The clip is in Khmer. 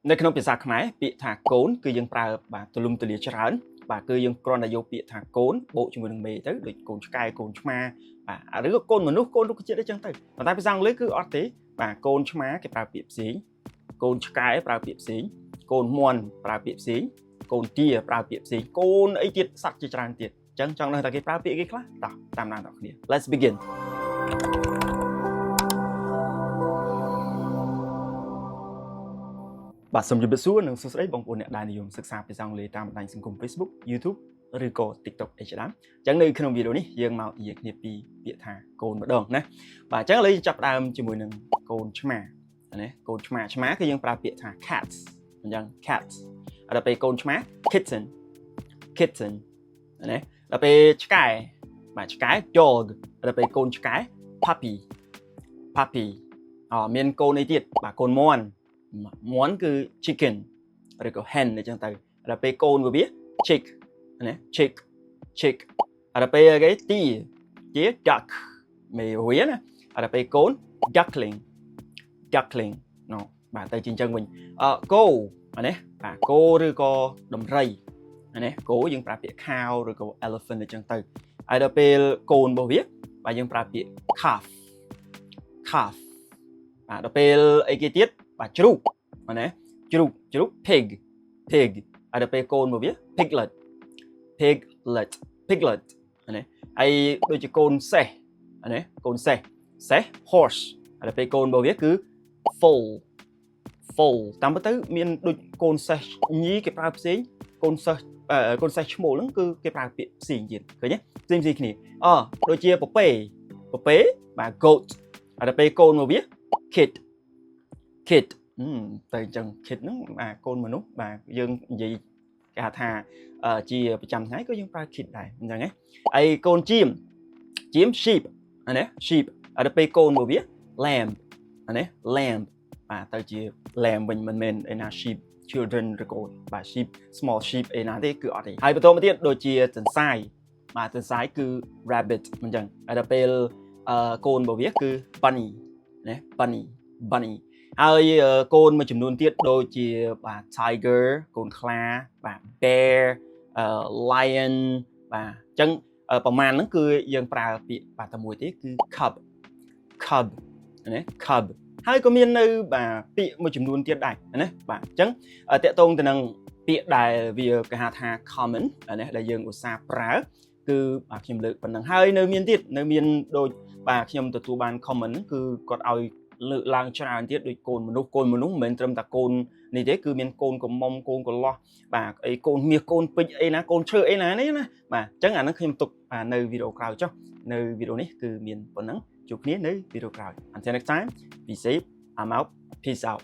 ในขนมปีศาจขมายปีถาโกนคือยังปลาบ่าตุลุมตุเลียฉลาดบ่าคือยังกรอนนายปีถาโกนโบจมูกหนึ่งเมตรโดยโกนสกายโกนชมาบ่าหรือก็โกนเหมือนนุ๊กโกนทุกเจ็ดได้จังตึแต่ตาปีศาจเลยคือออติบ่าโกนชมาเก็บปลาเปียบสีโกนสกายปลาเปียบสีโกนมวนปลาเปียบสีโกนเตี้ยปลาเปียบสีโกนไอเจ็ดสัตว์จีจานเตี้ยจังเลยแต่เก็บปลาเปียบกี่ครั้งต่อตามนั้นต่อเนี่ย Let's beginបាទសូមជម្រាបសួរនិងសួស្តីបងប្អូនអ្នកដែលនិយមសិក្សាភាសាអង់គ្លេសតាមបណ្ដាញសង្គម Facebook YouTube ឬក៏ TikTok អីជាដើមអញ្ចឹងនៅក្នុងវីដេអូនេះយើងមកនិយាយគ្នាពីពាក្យថាកូនម្ដងណាបាទអញ្ចឹងឥឡូវចាប់ផ្ដើមជាមួយនឹងកូនឆ្មាណាកូនឆ្មាគឺយើងប្រើពាក្យថា cats អញ្ចឹង cats ដល់ពេលកូនឆ្មា kitten ណាដល់ពេលឆ្កែបាទឆ្កែ dog ដល់ពេលកូនឆ្កែ puppy មានកូនអីទៀតបាទកូនមាន់មាន់គឺ chicken ឬក៏ hen អញ្ចឹងទៅដល់ពេលកូនរបស់វា chick ណា chick ដល់ពេលគេទាជា duck មេវាណាដល់ពេលកូន duckling ណូបាទទៅជាអញ្ចឹងវិញគោណាបាទគោឬក៏ដំរីណាគោយើងប្រើពាក្យ cow ឬក៏ elephant អញ្ចឹងទៅហើយដល់ពេលកូនរបស់វាបាទយើងប្រើពាក្យ calf បាទដល់ពេលអីគេទៀតបាទជ្រូកណាជ្រូក pig ហើយដល់ពេលកូនរបស់វា piglet ណាហើយដូចជាកូនសេះណាកូនសេះ horse ហើយដល់ពេលកូនរបស់វាគឺ foal តាមពិតទៅមានដូចកូនសេះញីគេប្រើផ្សេងកូនសេះឈ្មោលហ្នឹងគឺគេប្រើពាក្យផ្សេងទៀតឃើញទេផ្សេងគ្នាដូចជាពពែបាទ goat ហើយដល់ពេលកូនរបស់វា kid តែអញ្ចឹង kid ហ្នឹងបាទកូនមនុស្សបាទយើងនិយាយគេហៅថាជាប្រចាំថ្ងៃក៏យើងប្រើ kid ដែរអញ្ចឹងហ៎ហើយកូនជៀម sheep ណា sheep ហើយដល់ពេលកូនរបស់វា lamb ណា lamb បាទទៅជា lamb វិញមិនមែនឯណា sheep children ឬក៏បាទ sheep small sheep ឯណាទេគឺអត់ទេហើយបន្តមកទៀតដូចជាទន្សាយបាទទន្សាយគឺ rabbit អញ្ចឹងហើយដល់ពេលកូនរបស់វាគឺ bunny ណា bunny ហើយកូនមួយចំនួនទៀតដូចជាបាទ tiger កូនខ្លាបាទ bear lion បាទអញ្ចឹងប្រមាណហ្នឹងគឺយើងប្រើពាក្យបាទតែមួយទេគឺ cub ណា cub ហើយក៏មាននៅបាទពាក្យមួយចំនួនទៀតដែរណាបាទអញ្ចឹងតកតងទៅនឹងពាក្យដែលវាគេហៅថា common ណាដែលយើងឧស្សាហ៍ប្រើគឺបាទខ្ញុំលើកប៉ុណ្ណឹងហើយនៅមានដូចបាទខ្ញុំទទួលបាន comment គឺគាត់ឲ្យលើកឡើងច្រើនទៀតដូចកូនមនុស្សមិនមែនត្រឹមតែកូននេះទេគឺមានកូនកំមុំកូនកន្លោះបាទអីកូនមាសកូនពេជ្រអីណាកូនឈើអីណានេះណាបាទអញ្ចឹងអាហ្នឹងខ្ញុំទុកបាទនៅវីដេអូក្រោយចុះនៅវីដេអូនេះគឺមានប៉ុណ្ណឹងជួបគ្នានៅវីដេអូក្រោយ Until next time be safe I'm out peace out